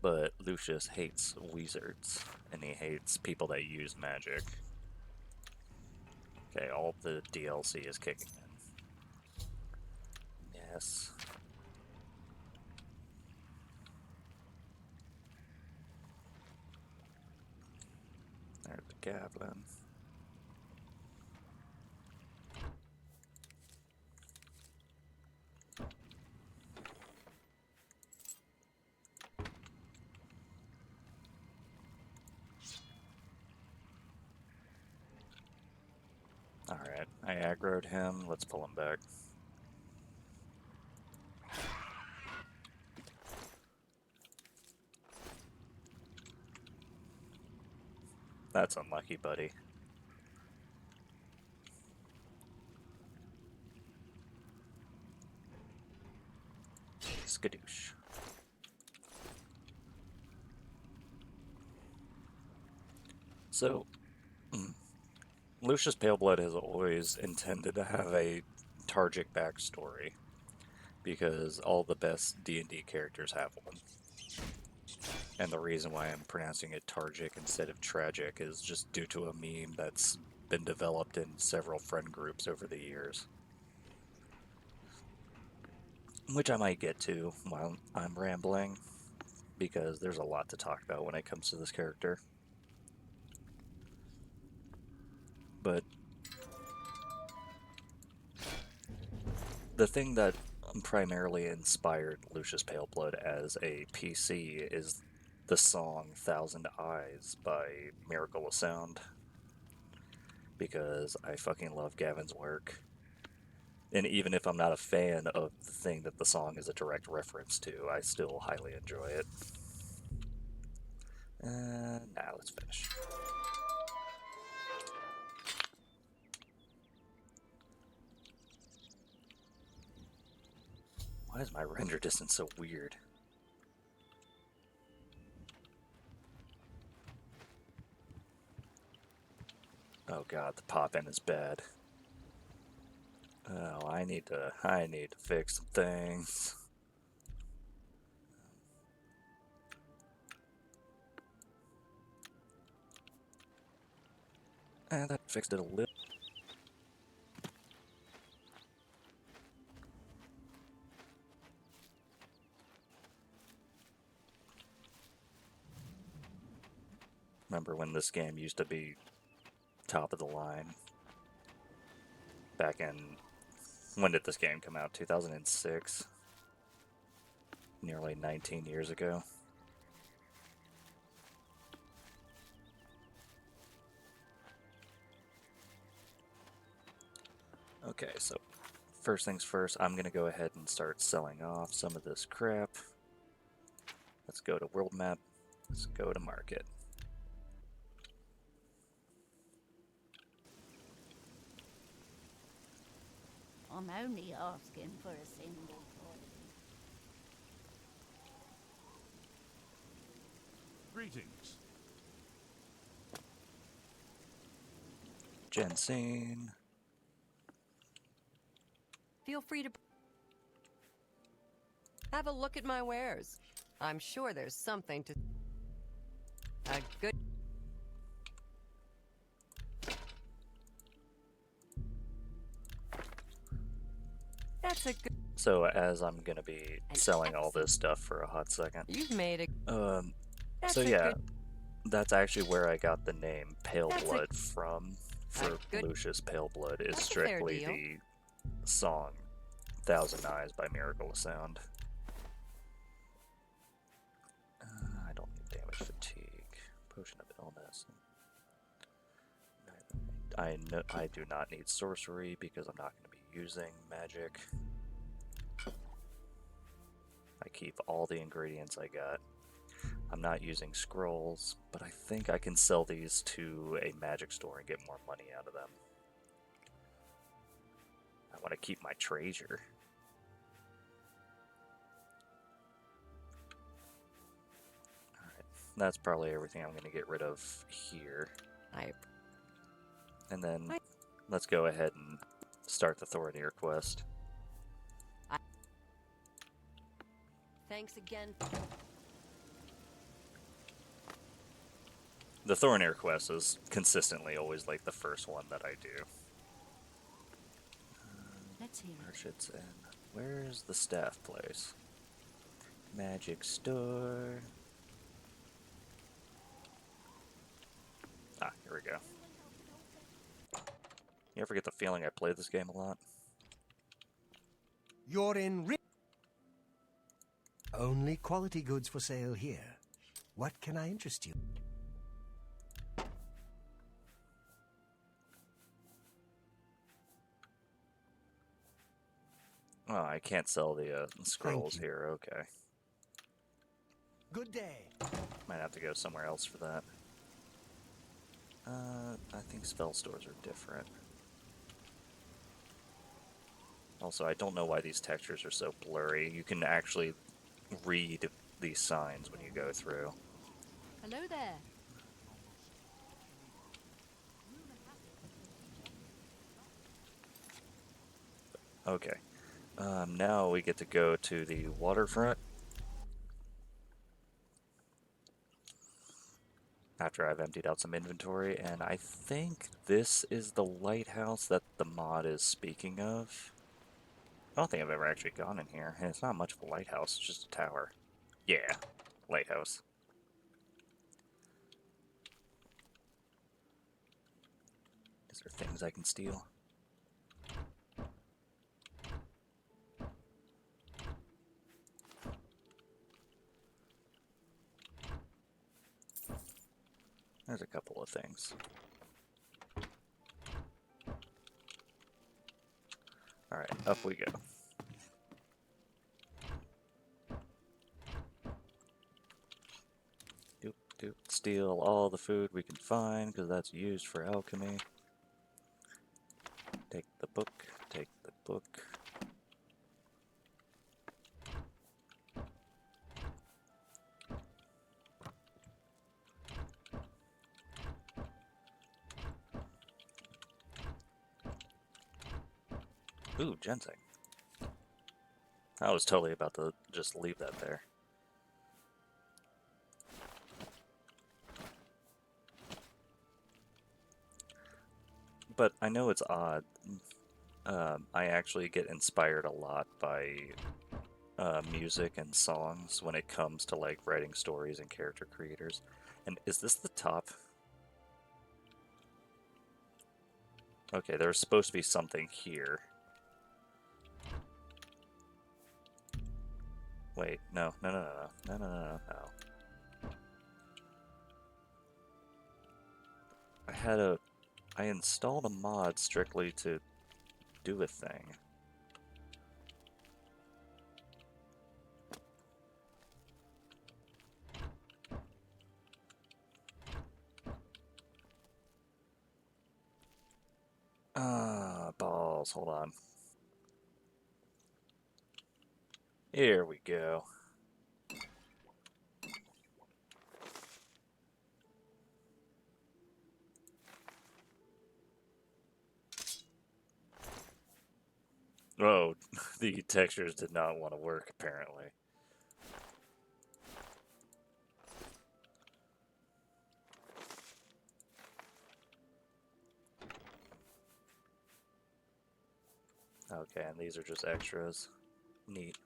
But Lucius hates wizards, and he hates people that use magic. Okay, all the DLC is kicking in. Yes. There's the goblin. Alright, I aggroed him. Let's pull him back. That's unlucky, buddy. Skadoosh. So, Lucius Paleblood has always intended to have a Targic backstory, because all the best D&D characters have one. And the reason why I'm pronouncing it Targic instead of Tragic is just due to a meme that's been developed in several friend groups over the years. Which I might get to while I'm rambling, because there's a lot to talk about when it comes to this character. But the thing that primarily inspired Lucius Paleblood as a PC is the song Thousand Eyes by Miracle of Sound, because I fucking love Gavin's work. And even if I'm not a fan of the thing that the song is a direct reference to, I still highly enjoy it. Now let's finish. Why is my render distance so weird? Oh god, the pop-in is bad. Oh, I need to fix some things. That fixed it a little. Remember when this game used to be top of the line? Back in... When did this game come out? 2006? Nearly 19 years ago. Okay, so first things first, I'm going to go ahead and start selling off some of this crap. Let's go to world map. Let's go to market. I'm only asking for a single toy. Greetings. Ginseng. Feel free to have a look at my wares. I'm sure there's something to... A good... That's a good... So as I'm going to be selling all this stuff for a hot second. You've made it. So yeah, that's actually where I got the name Paleblood from. For Lucius Paleblood is strictly the song Thousand Eyes by Miracle of Sound. I don't need damage fatigue. Potion of illness. I do not need sorcery because I'm not going to be using magic. I keep all the ingredients I got. I'm not using scrolls, but I think I can sell these to a magic store and get more money out of them. I want to keep my treasure. Alright, that's probably everything I'm going to get rid of here. And then let's go ahead and start the Thoronir quest. Thanks again. The Thoronir quest is consistently always like the first one that I do. Let's hear it. Merchants Inn. Where's the staff place? Magic store. Ah, here we go. You ever get the feeling I play this game a lot? You're in only quality goods for sale here. What can I interest you? Oh, I can't sell the scrolls you. here. Okay. Good day. Might have to go somewhere else for that. I think spell stores are different. Also, I don't know why these textures are so blurry. You can actually read these signs when you go through. Hello there. Okay. Now we get to go to the waterfront. After I've emptied out some inventory, and I think this is the lighthouse that the mod is speaking of. I don't think I've ever actually gone in here, and it's not much of a lighthouse, it's just a tower. Yeah, lighthouse. Is there things I can steal? There's a couple of things. Alright, up we go. Doop, doop. Steal all the food we can find, because that's used for alchemy. Take the book, take the book. Ooh, ginseng. I was totally about to just leave that there. But I know it's odd. I actually get inspired a lot by music and songs when it comes to like writing stories and character creators. And is this the top? Okay, there's supposed to be something here. Wait, no. I installed a mod strictly to do a thing. Ah, balls, hold on. Here we go. Oh, the textures did not want to work, apparently. Okay, and these are just extras. Neat.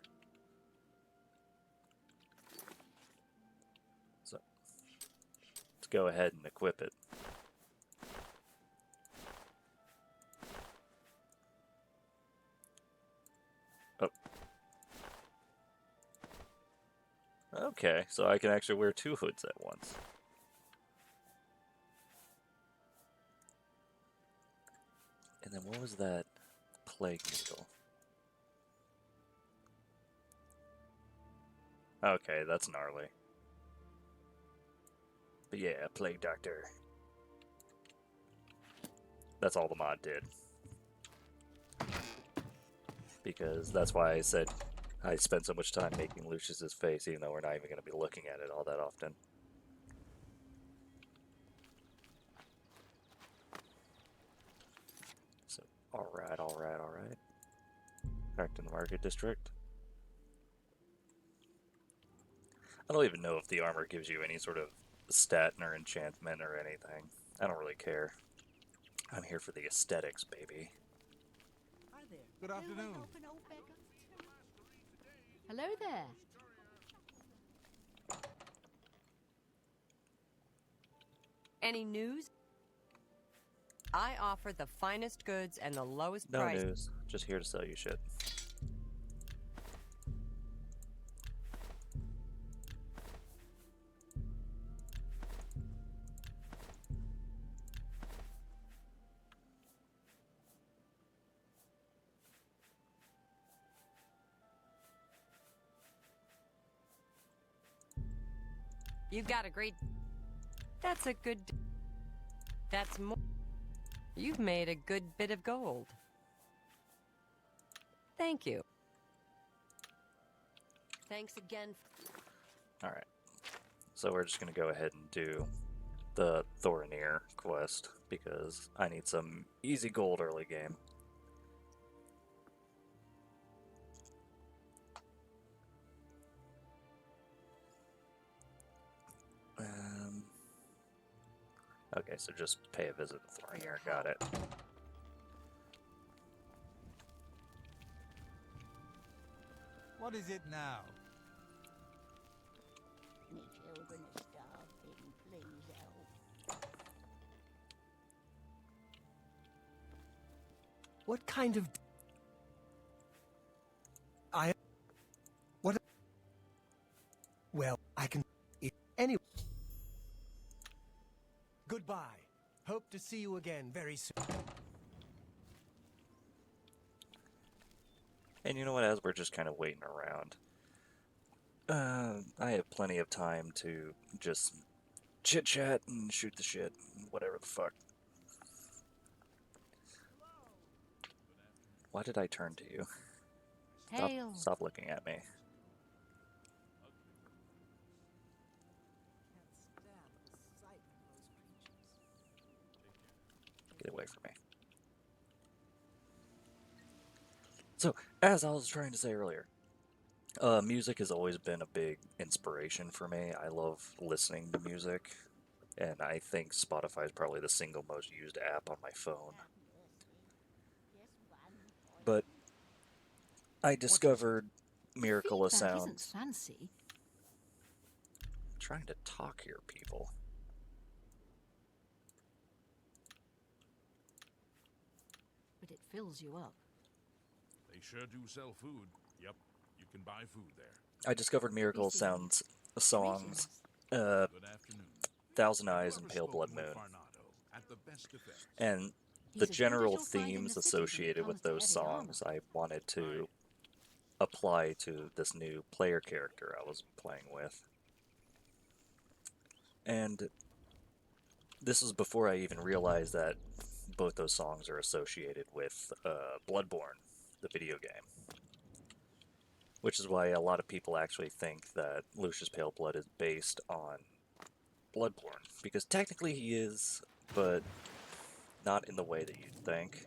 So, let's go ahead and equip it. Oh. Okay, so I can actually wear two hoods at once. And then what was that plague needle? Okay, that's gnarly. But yeah, plague doctor. That's all the mod did. Because that's why I said I spent so much time making Lucius's face, even though we're not even going to be looking at it all that often. So, alright. Back to the market district. I don't even know if the armor gives you any sort of stat or enchantment or anything. I don't really care. I'm here for the aesthetics, baby. Hi there. Good afternoon. Hello there. Any news? I offer the finest goods and the lowest No price. news. Just here to sell you shit. You got a great... That's a good... That's more... You've made a good bit of gold. Thank you. Thanks again. Alright. So we're just gonna go ahead and do the Thoronir quest, because I need some easy gold early game. Okay, so just pay a visit to Thoronir. Got it. What is it now? Me children are starving. Please help. What kind of... What... Well, I can... Anyway... Goodbye. Hope to see you again very soon. And you know what, as we're just kind of waiting around, I have plenty of time to just chit-chat and shoot the shit, whatever the fuck. Why did I turn to you? Hail. Stop looking at me. Get away from me. So, as I was trying to say earlier, music has always been a big inspiration for me. I love listening to music, and I think Spotify is probably the single most used app on my phone. But I discovered Miracle of Feedback isn't Sounds. fancy, I'm trying to talk here, people. but it fills you up. They sure do sell food. Yep, you can buy food there. I discovered Miracle of Sounds songs, Good afternoon. Thousand Eyes Have and you Pale ever Blood spoken with Moon. Farnado at the best effects? And He's the as good as general you'll find in themes the cities when it associated with comes to those heavy armor. songs I wanted to apply to this new player character I was playing with. And this was before I even realized that both those songs are associated with Bloodborne, the video game. Which is why a lot of people actually think that Lucius Pale Blood is based on Bloodborne, because technically he is, but not in the way that you'd think.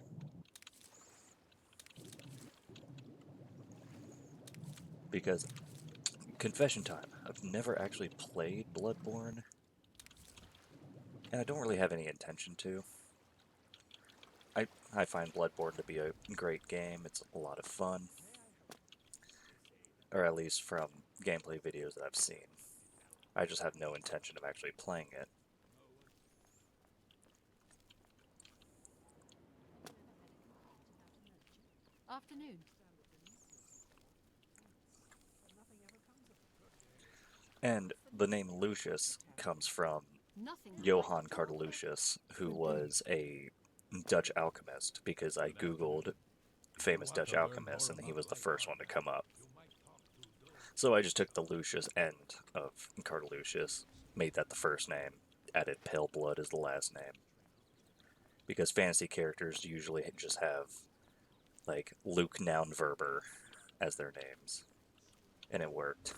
Because, confession time, I've never actually played Bloodborne, and I don't really have any intention to. I find Bloodborne to be a great game. It's a lot of fun. Or at least from gameplay videos that I've seen. I just have no intention of actually playing it. Afternoon. And the name Lucius comes from Nothing. Johann Cardalucius, who was a Dutch alchemist, because I googled famous Dutch alchemists and he was the first one to come up. So I just took the Lucius end of Cardalucius, made that the first name, added Pale Blood as the last name. Because fantasy characters usually just have, like, Luke Noun-Verber as their names. And it worked.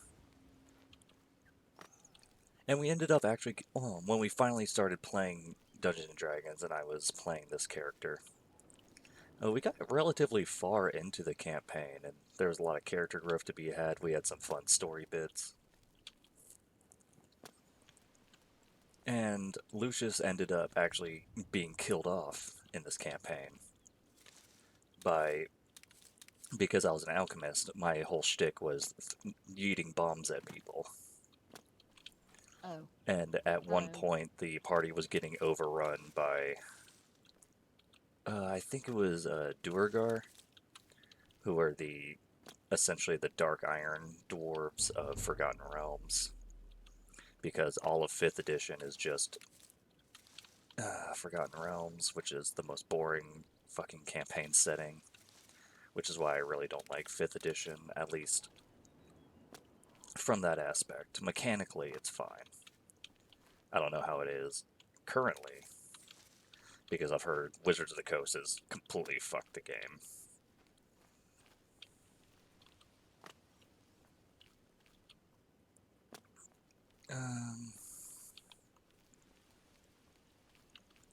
And we ended up actually, when we finally started playing Dungeons & Dragons and I was playing this character, we got relatively far into the campaign, and there was a lot of character growth to be had. We had some fun story bits. And Lucius ended up actually being killed off in this campaign by because I was an alchemist. My whole shtick was yeeting bombs at people. Oh. And at one Oh. point, the party was getting overrun by, I think it was Duergar, who are essentially the Dark Iron dwarves of Forgotten Realms. Because all of 5th edition is just Forgotten Realms, which is the most boring fucking campaign setting. Which is why I really don't like 5th edition, at least from that aspect. Mechanically, it's fine. I don't know how it is currently, because I've heard Wizards of the Coast has completely fucked the game.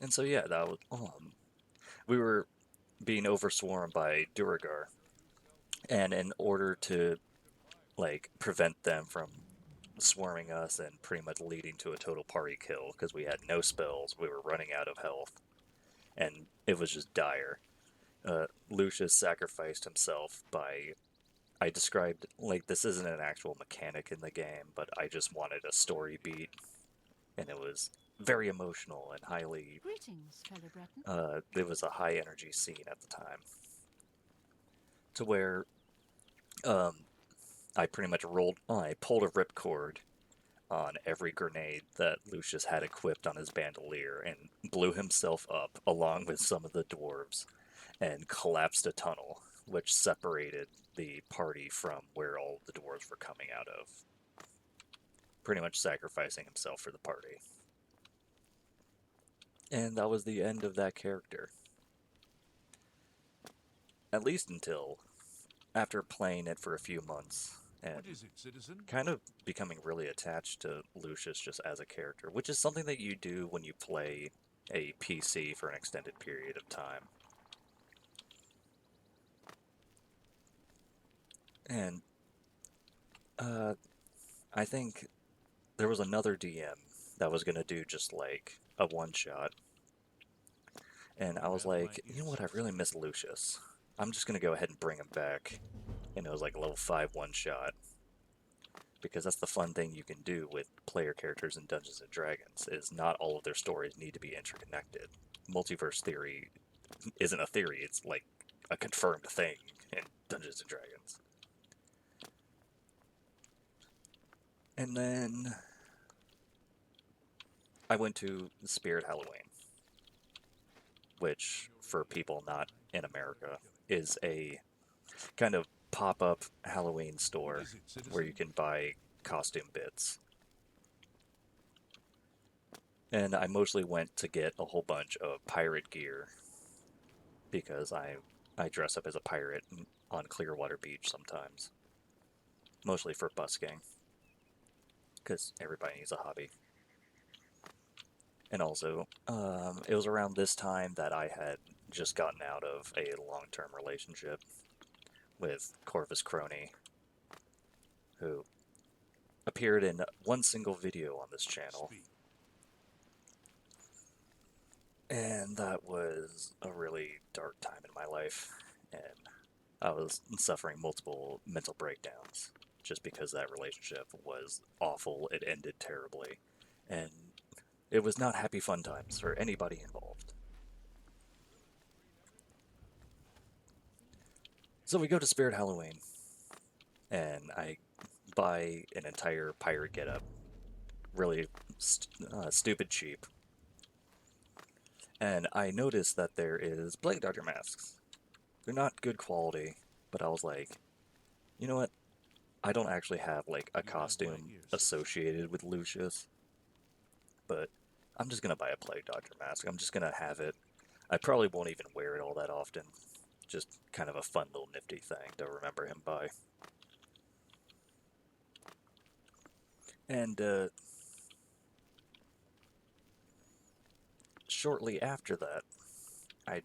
And so yeah, that was we were being overswarmed by Duergar, and in order to like prevent them from swarming us and pretty much leading to a total party kill because we had no spells, we were running out of health, and it was just dire. Lucius sacrificed himself by. I described, like, this isn't an actual mechanic in the game, but I just wanted a story beat, and it was very emotional and highly. Greetings, fellow Breton. It was a high energy scene at the time. To where I pretty much I pulled a ripcord on every grenade that Lucius had equipped on his bandolier and blew himself up along with some of the dwarves and collapsed a tunnel, which separated the party from where all the dwarves were coming out of. Pretty much sacrificing himself for the party. And that was the end of that character. At least until after playing it for a few months and What is it, citizen? kind of becoming really attached to Lucius just as a character, which is something that you do when you play a PC for an extended period of time. And I think there was another DM that was going to do just like a one-shot. And I was like, you know what, I really miss Lucius. I'm just going to go ahead and bring him back. And it was like a level 5 one-shot. Because that's the fun thing you can do with player characters in Dungeons & Dragons, is not all of their stories need to be interconnected. Multiverse theory isn't a theory, it's like a confirmed thing in Dungeons & Dragons. And then I went to Spirit Halloween, which, for people not in America, is a kind of pop-up Halloween store where you can buy costume bits. And I mostly went to get a whole bunch of pirate gear because I dress up as a pirate on Clearwater Beach sometimes. Mostly for busking. Because everybody needs a hobby. And also, it was around this time that I had just gotten out of a long-term relationship with Corvus Crony, who appeared in one single video on this channel. And that was a really dark time in my life, and I was suffering multiple mental breakdowns just because that relationship was awful. It ended terribly, and it was not happy fun times for anybody involved. So we go to Spirit Halloween, and I buy an entire pirate getup, really stupid cheap. And I noticed that there is Plague Doctor masks. They're not good quality, but I was like, you know what? I don't actually have like a costume associated with Lucius, but I'm just gonna buy a Plague Doctor mask. I'm just gonna have it. I probably won't even wear it all that often. Just kind of a fun little nifty thing to remember him by. And shortly after that, I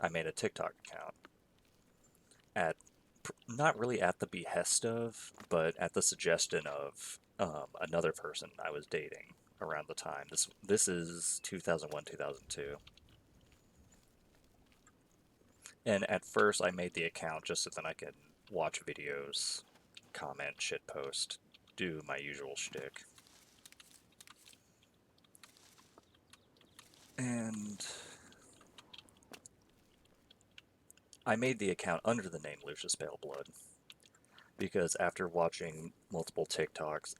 made a TikTok account at, not really at the behest of, but at the suggestion of another person I was dating, around the time. This is 2001, 2002. And at first I made the account just so that I could watch videos, comment, shitpost, do my usual shtick. And I made the account under the name Lucius Paleblood because after watching multiple TikToks,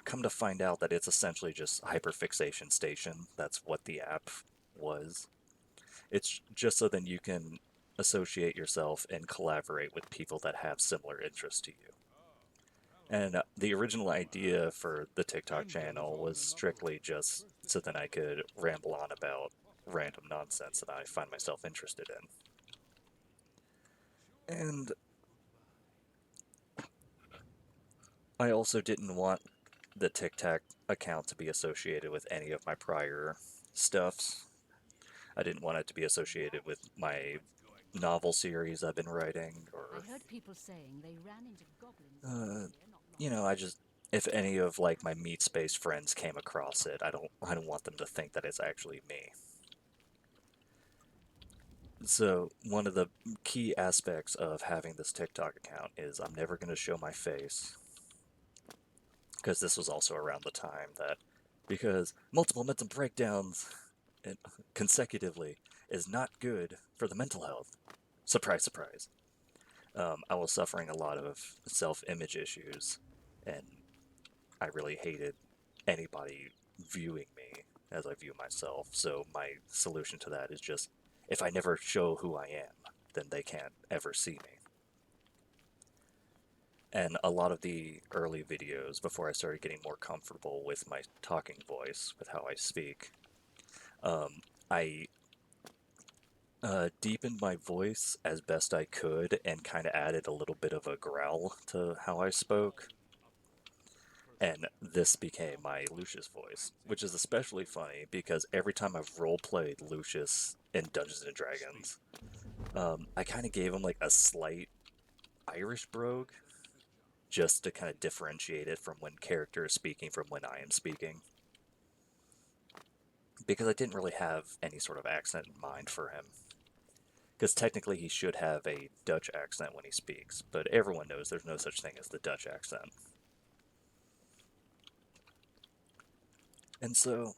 come to find out that it's essentially just hyperfixation station. That's what the app was. It's just so then you can associate yourself and collaborate with people that have similar interests to you. And the original idea for the TikTok channel was strictly just so that I could ramble on about random nonsense that I find myself interested in. And I also didn't want the TikTok account to be associated with any of my prior stuffs. I didn't want it to be associated with my novel series I've been writing, or I heard people saying they ran into goblins. you know, if any of like my meat space friends came across it, I don't want them to think that it's actually me. So one of the key aspects of having this TikTok account is I'm never going to show my face, because this was also around the time that, because multiple mental breakdowns consecutively is not good for the mental health. Surprise, surprise. I was suffering a lot of self-image issues, and I really hated anybody viewing me as I view myself. So my solution to that is just, if I never show who I am, then they can't ever see me. And a lot of the early videos, before I started getting more comfortable with my talking voice, with how I speak, I deepened my voice as best I could and kind of added a little bit of a growl to how I spoke. And this became my Lucius voice, which is especially funny because every time I've role-played Lucius in Dungeons & Dragons, I kind of gave him like a slight Irish brogue, just to kind of differentiate it from when character is speaking from when I am speaking. Because I didn't really have any sort of accent in mind for him. Because technically he should have a Dutch accent when he speaks, but everyone knows there's no such thing as the Dutch accent. And so,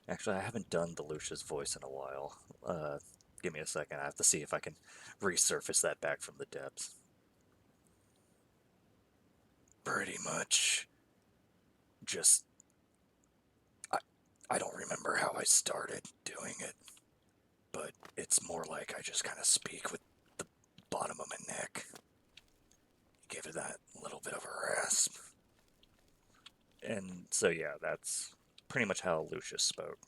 actually I haven't done the Lucius voice in a while. Give me a second, I have to see if I can resurface that back from the depths. Pretty much just, I don't remember how I started doing it, but it's more like I just kind of speak with the bottom of my neck. Give it that little bit of a rasp. And so yeah, that's pretty much how Lucius spoke.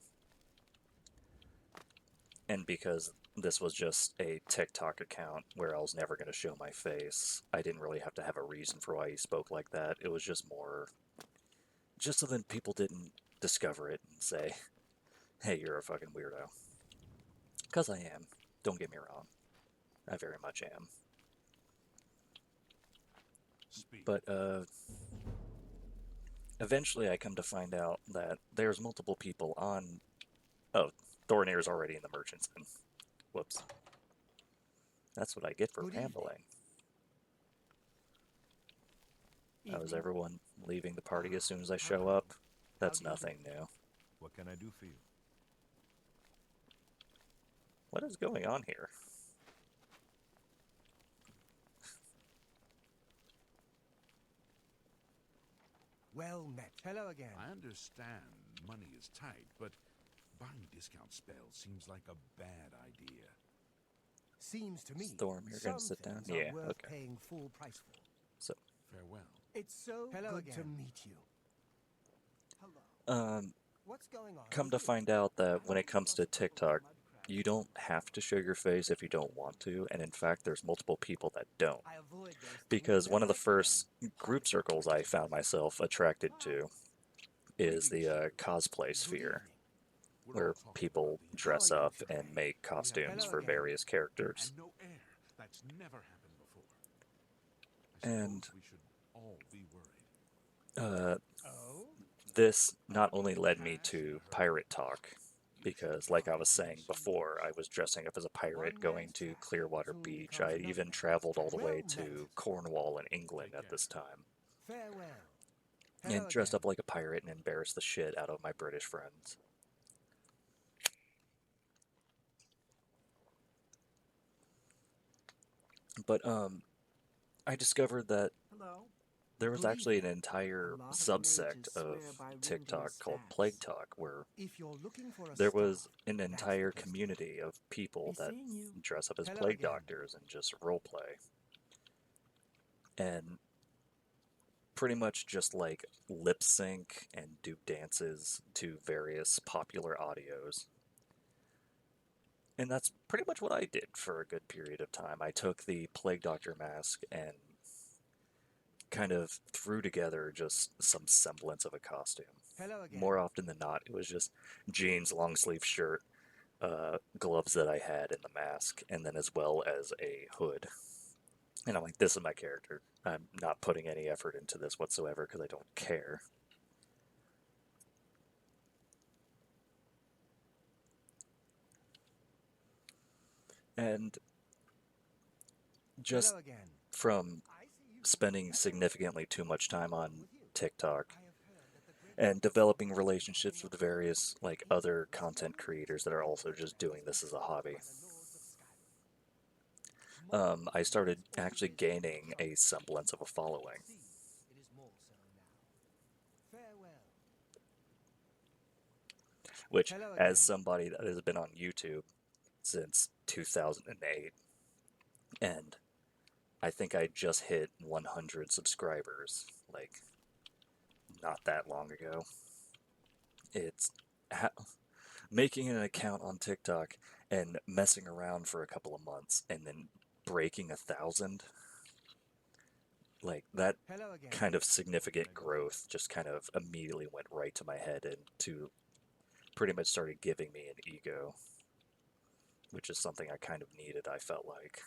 And because this was just a TikTok account where I was never going to show my face, I didn't really have to have a reason for why he spoke like that. It was just more, just so that people didn't discover it and say, hey, you're a fucking weirdo. Because I am. Don't get me wrong. I very much am. But, eventually I come to find out that there's multiple people on... Oh, Thoronir is already in the Merchant's Inn. Whoops. That's what I get for rambling. Oh, is everyone leaving the party as soon as I show up? That's nothing new. What can I do for you? What is going on here? Well met. Hello again. I understand money is tight, but buying discount spells seems like a bad idea. Seems to me Storm, you're gonna some sit down? things are Yeah, worth okay. paying full price for. So, Farewell. It's so good to meet you. What's going on? come to find out that when it comes to TikTok, you don't have to show your face if you don't want to, and in fact, there's multiple people that don't. I avoid those Because things one of the whenever I first can. group circles I found myself attracted to is the cosplay sphere, where people dress up and make costumes for various characters. And no air. That's never happened before. I And suppose we should all be worried. Uh, Oh? this not only led me to pirate talk, because, like I was saying before, I was dressing up as a pirate going to Clearwater Beach. I even traveled all the way to Cornwall in England at this time, Farewell. and Hello dressed again. up like a pirate and embarrassed the shit out of my British friends. But I discovered that Hello. there was actually an Oblivion. entire A lot of subsect mages of swear by wielding TikTok called Plague staffs. Talk, where If you're looking for a there staff, was an that's the entire place to go. community of people Be that seeing you. dress up as Hello plague again. doctors and just roleplay. And pretty much just like lip sync and do dances to various popular audios. And that's pretty much what I did for a good period of time. I took the Plague Doctor mask and kind of threw together just some semblance of a costume. Hello again. More often than not, it was just jeans, long sleeve shirt, gloves that I had, and the mask, and then as well as a hood. And I'm like, this is my character. I'm not putting any effort into this whatsoever because I don't care. And just Hello again. from I see you. spending significantly too much time on With you. TikTok I have heard that the great and developing relationships with various like other content creators that are also just doing this as a hobby, I started actually gaining a semblance of a following, It is more so now. Farewell. which, Hello as again. somebody that has been on YouTube since 2008, and I think I just hit 100 subscribers, like, not that long ago. It's making an account on TikTok and messing around for a couple of months and then breaking 1,000, like that Hello again. kind of significant growth just kind of immediately went right to my head and to pretty much started giving me an ego, which is something I kind of needed, I felt like.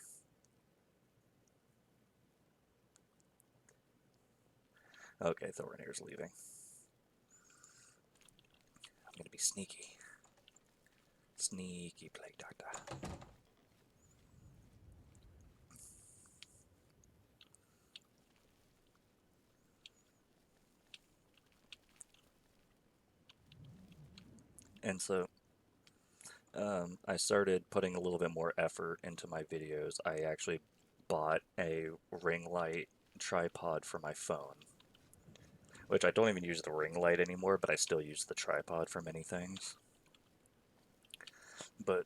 Okay, Thoronir's leaving. I'm gonna be sneaky. Sneaky Plague Doctor. And so, I started putting a little bit more effort into my videos. I actually bought a ring light tripod for my phone, which I don't even use the ring light anymore, but I still use the tripod for many things. But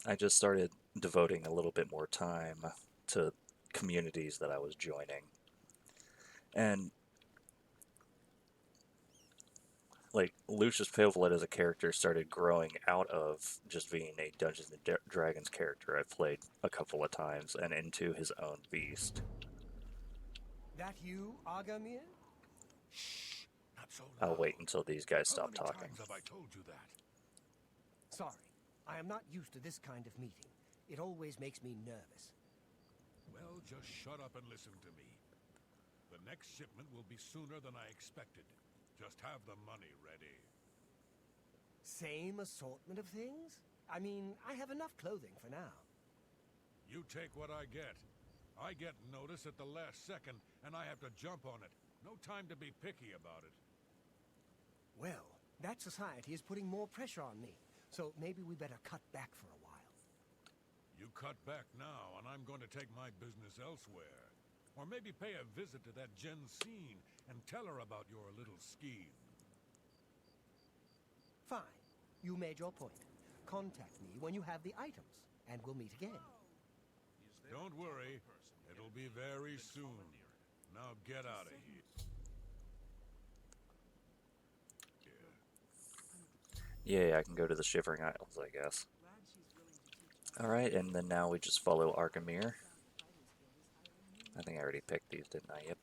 I just started devoting a little bit more time to communities that I was joining. And like Lucius Paleblood as a character started growing out of just being a Dungeons and Dragons character I've played a couple of times and into his own beast. That you, Agamir? Shh! Not so I'll loud. wait until these guys How stop many talking. times have I told you that? Sorry, I am not used to this kind of meeting. It always makes me nervous. Well, just shut up and listen to me. The next shipment will be sooner than I expected. Just have the money ready. Same assortment of things? I mean, I have enough clothing for now. You take what I get. I get notice at the last second, and I have to jump on it. No time to be picky about it. Well, that society is putting more pressure on me, so maybe we better cut back for a while. You cut back now, and I'm going to take my business elsewhere. Or maybe pay a visit to that Jensine and tell her about your little scheme. Fine. You made your point. Contact me when you have the items, and we'll meet again. Don't worry. It'll be very soon. Now get out of here. Yeah, I can go to the Shivering Isles, I guess. Alright, and then now we just follow Arkamir. I think I already picked these, didn't I? Yep.